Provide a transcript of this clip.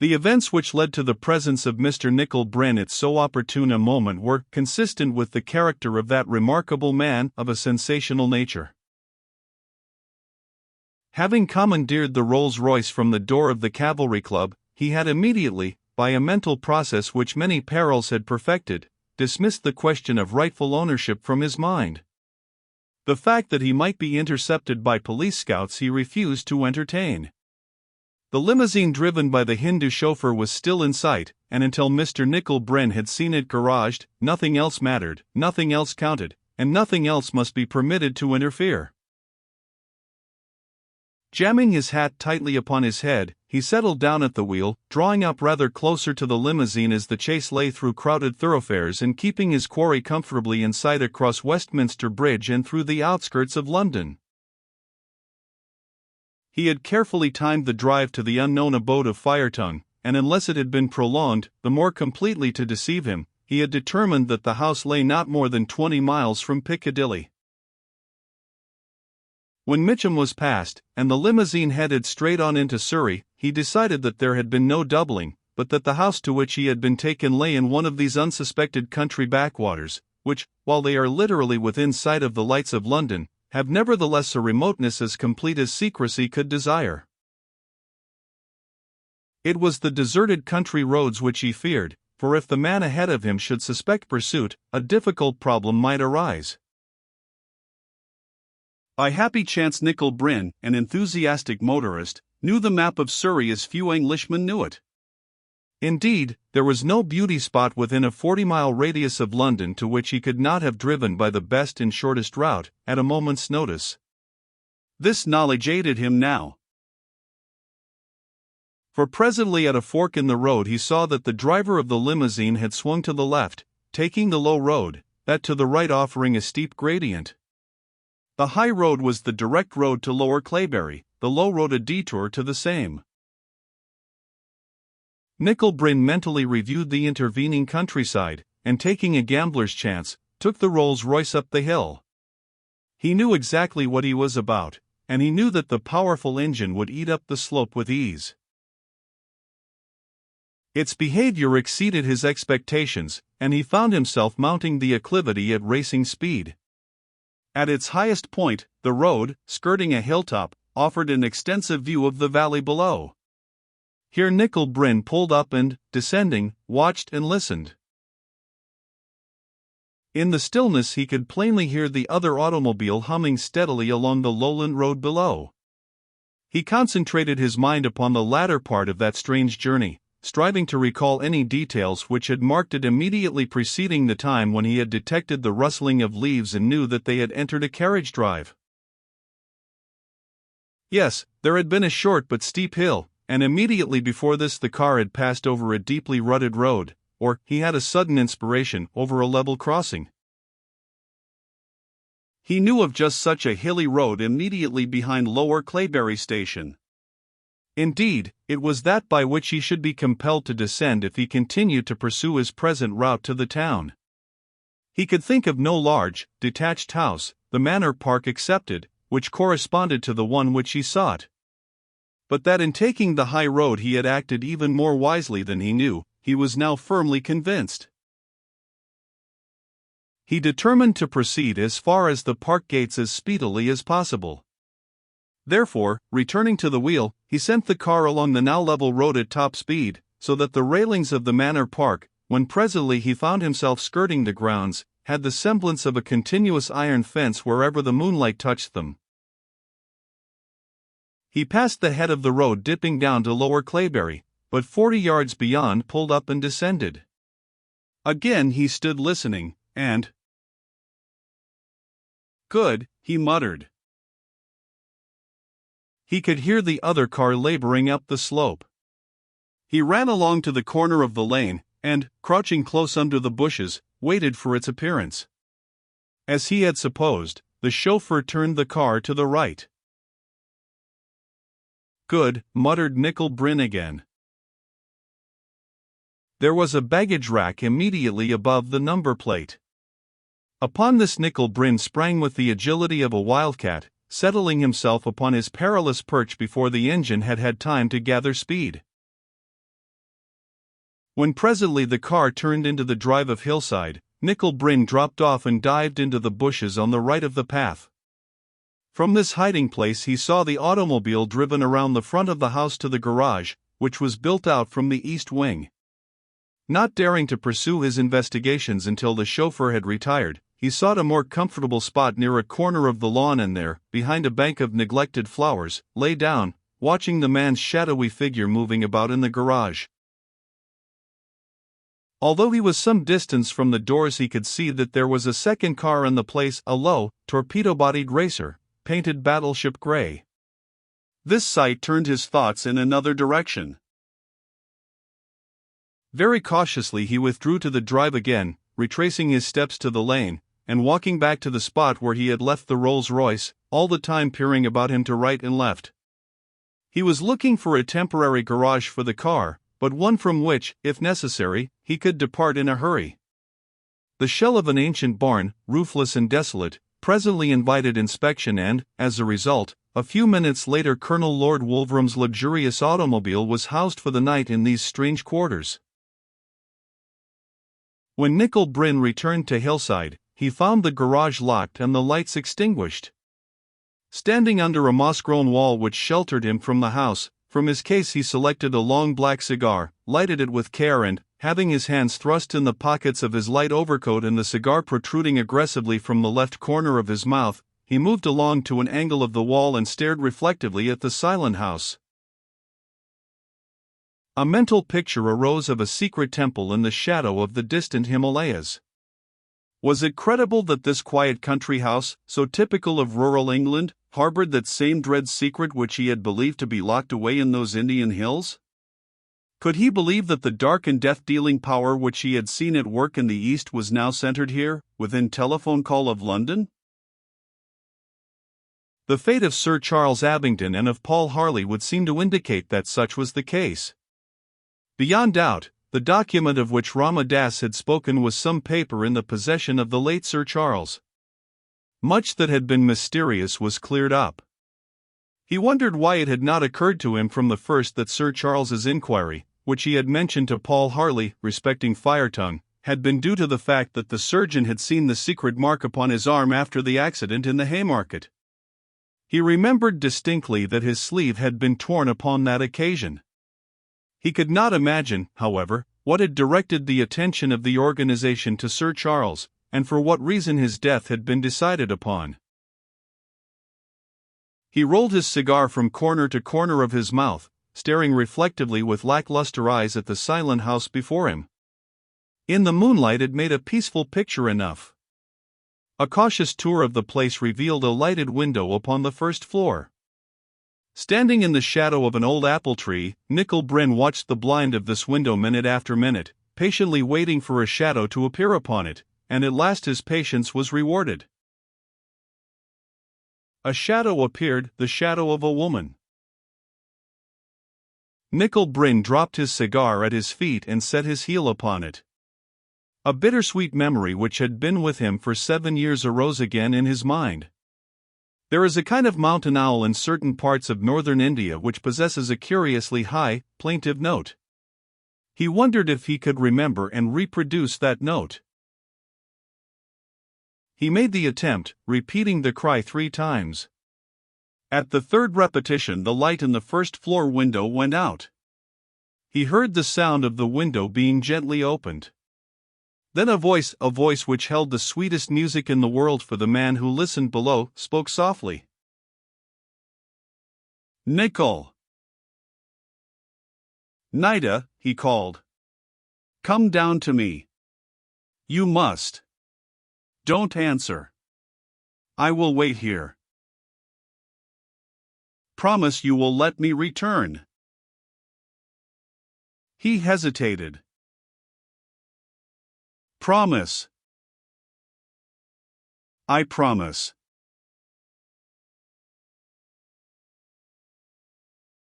The events which led to the presence of Mr. Nickel Bryn at so opportune a moment were consistent with the character of that remarkable man of a sensational nature. Having commandeered the Rolls-Royce from the door of the Cavalry Club, he had immediately, by a mental process which many perils had perfected, dismissed the question of rightful ownership from his mind. The fact that he might be intercepted by police scouts he refused to entertain. The limousine driven by the Hindu chauffeur was still in sight, and until Mr. Nickel Bryn had seen it garaged, nothing else mattered, nothing else counted, and nothing else must be permitted to interfere. Jamming his hat tightly upon his head, he settled down at the wheel, drawing up rather closer to the limousine as the chase lay through crowded thoroughfares and keeping his quarry comfortably in sight across Westminster Bridge and through the outskirts of London. He had carefully timed the drive to the unknown abode of Firetongue, and unless it had been prolonged, the more completely to deceive him, he had determined that the house lay not more than 20 miles from Piccadilly. When Mitcham was passed, and the limousine headed straight on into Surrey, he decided that there had been no doubling, but that the house to which he had been taken lay in one of these unsuspected country backwaters, which, while they are literally within sight of the lights of London, have nevertheless a remoteness as complete as secrecy could desire. It was the deserted country roads which he feared, for if the man ahead of him should suspect pursuit, a difficult problem might arise. By happy chance Nickel Bryn, an enthusiastic motorist, knew the map of Surrey as few Englishmen knew it. Indeed, there was no beauty spot within a 40-mile radius of London to which he could not have driven by the best and shortest route, at a moment's notice. This knowledge aided him now. For presently at a fork in the road he saw that the driver of the limousine had swung to the left, taking the low road, that to the right offering a steep gradient. The high road was the direct road to Lower Claybury, the low road a detour to the same. Nickel Bryn mentally reviewed the intervening countryside, and taking a gambler's chance, took the Rolls-Royce up the hill. He knew exactly what he was about, and he knew that the powerful engine would eat up the slope with ease. Its behavior exceeded his expectations, and he found himself mounting the acclivity at racing speed. At its highest point, the road, skirting a hilltop, offered an extensive view of the valley below. Here Nickel Bryn pulled up and, descending, watched and listened. In the stillness he could plainly hear the other automobile humming steadily along the lowland road below. He concentrated his mind upon the latter part of that strange journey, striving to recall any details which had marked it immediately preceding the time when he had detected the rustling of leaves and knew that they had entered a carriage drive. Yes, there had been a short but steep hill, and immediately before this the car had passed over a deeply rutted road, or, he had a sudden inspiration, over a level crossing. He knew of just such a hilly road immediately behind Lower Claybury Station. Indeed, it was that by which he should be compelled to descend if he continued to pursue his present route to the town. He could think of no large, detached house, the Manor Park excepted, which corresponded to the one which he sought. But that in taking the high road he had acted even more wisely than he knew, he was now firmly convinced. He determined to proceed as far as the park gates as speedily as possible. Therefore, returning to the wheel, he sent the car along the now level road at top speed, so that the railings of the Manor Park, when presently he found himself skirting the grounds, had the semblance of a continuous iron fence wherever the moonlight touched them. He passed the head of the road dipping down to Lower Claybury, but 40 yards beyond pulled up and descended. Again he stood listening, and "Good," he muttered. He could hear the other car laboring up the slope. He ran along to the corner of the lane, and, crouching close under the bushes, waited for its appearance. As he had supposed, the chauffeur turned the car to the right. "Good," muttered Nickel Bryn again. There was a baggage rack immediately above the number plate. Upon this Nickel Bryn sprang with the agility of a wildcat, settling himself upon his perilous perch before the engine had had time to gather speed. When presently the car turned into the drive of Hillside, Nickel Bryn dropped off and dived into the bushes on the right of the path. From this hiding place he saw the automobile driven around the front of the house to the garage, which was built out from the east wing. Not daring to pursue his investigations until the chauffeur had retired, he sought a more comfortable spot near a corner of the lawn and there, behind a bank of neglected flowers, lay down, watching the man's shadowy figure moving about in the garage. Although he was some distance from the doors, he could see that there was a second car in the place, a low, torpedo-bodied racer, painted battleship gray. This sight turned his thoughts in another direction. Very cautiously he withdrew to the drive again, retracing his steps to the lane, and walking back to the spot where he had left the Rolls-Royce, all the time peering about him to right and left. He was looking for a temporary garage for the car, but one from which, if necessary, he could depart in a hurry. The shell of an ancient barn, roofless and desolate, presently invited inspection and, as a result, a few minutes later Colonel Lord Wolveram's luxurious automobile was housed for the night in these strange quarters. When Nickel Bryn returned to Hillside, he found the garage locked and the lights extinguished. Standing under a moss-grown wall which sheltered him from the house, from his case he selected a long black cigar, lighted it with care and, having his hands thrust in the pockets of his light overcoat and the cigar protruding aggressively from the left corner of his mouth, he moved along to an angle of the wall and stared reflectively at the silent house. A mental picture arose of a secret temple in the shadow of the distant Himalayas. Was it credible that this quiet country house, so typical of rural England, harbored that same dread secret which he had believed to be locked away in those Indian hills? Could he believe that the dark and death-dealing power which he had seen at work in the East was now centered here, within telephone call of London? The fate of Sir Charles Abingdon and of Paul Harley would seem to indicate that such was the case. Beyond doubt, the document of which Rama Das had spoken was some paper in the possession of the late Sir Charles. Much that had been mysterious was cleared up. He wondered why it had not occurred to him from the first that Sir Charles's inquiry, which he had mentioned to Paul Harley respecting Firetongue, had been due to the fact that the surgeon had seen the secret mark upon his arm after the accident in the Haymarket. He remembered distinctly that his sleeve had been torn upon that occasion. He could not imagine, however, what had directed the attention of the organization to Sir Charles, and for what reason his death had been decided upon. He rolled his cigar from corner to corner of his mouth, staring reflectively with lackluster eyes at the silent house before him. In the moonlight it made a peaceful picture enough. A cautious tour of the place revealed a lighted window upon the first floor. Standing in the shadow of an old apple tree, Nickel Bryn watched the blind of this window minute after minute, patiently waiting for a shadow to appear upon it, and at last his patience was rewarded. A shadow appeared, the shadow of a woman. Nickel Bryn dropped his cigar at his feet and set his heel upon it. A bittersweet memory which had been with him for 7 years arose again in his mind. There is a kind of mountain owl in certain parts of northern India which possesses a curiously high, plaintive note. He wondered if he could remember and reproduce that note. He made the attempt, repeating the cry 3 times. At the third repetition the light in the first-floor window went out. He heard the sound of the window being gently opened. Then a voice which held the sweetest music in the world for the man who listened below, spoke softly. "Nickel." "Nida," he called. "Come down to me. You must. Don't answer. I will wait here. Promise you will let me return." He hesitated. "Promise." "I promise."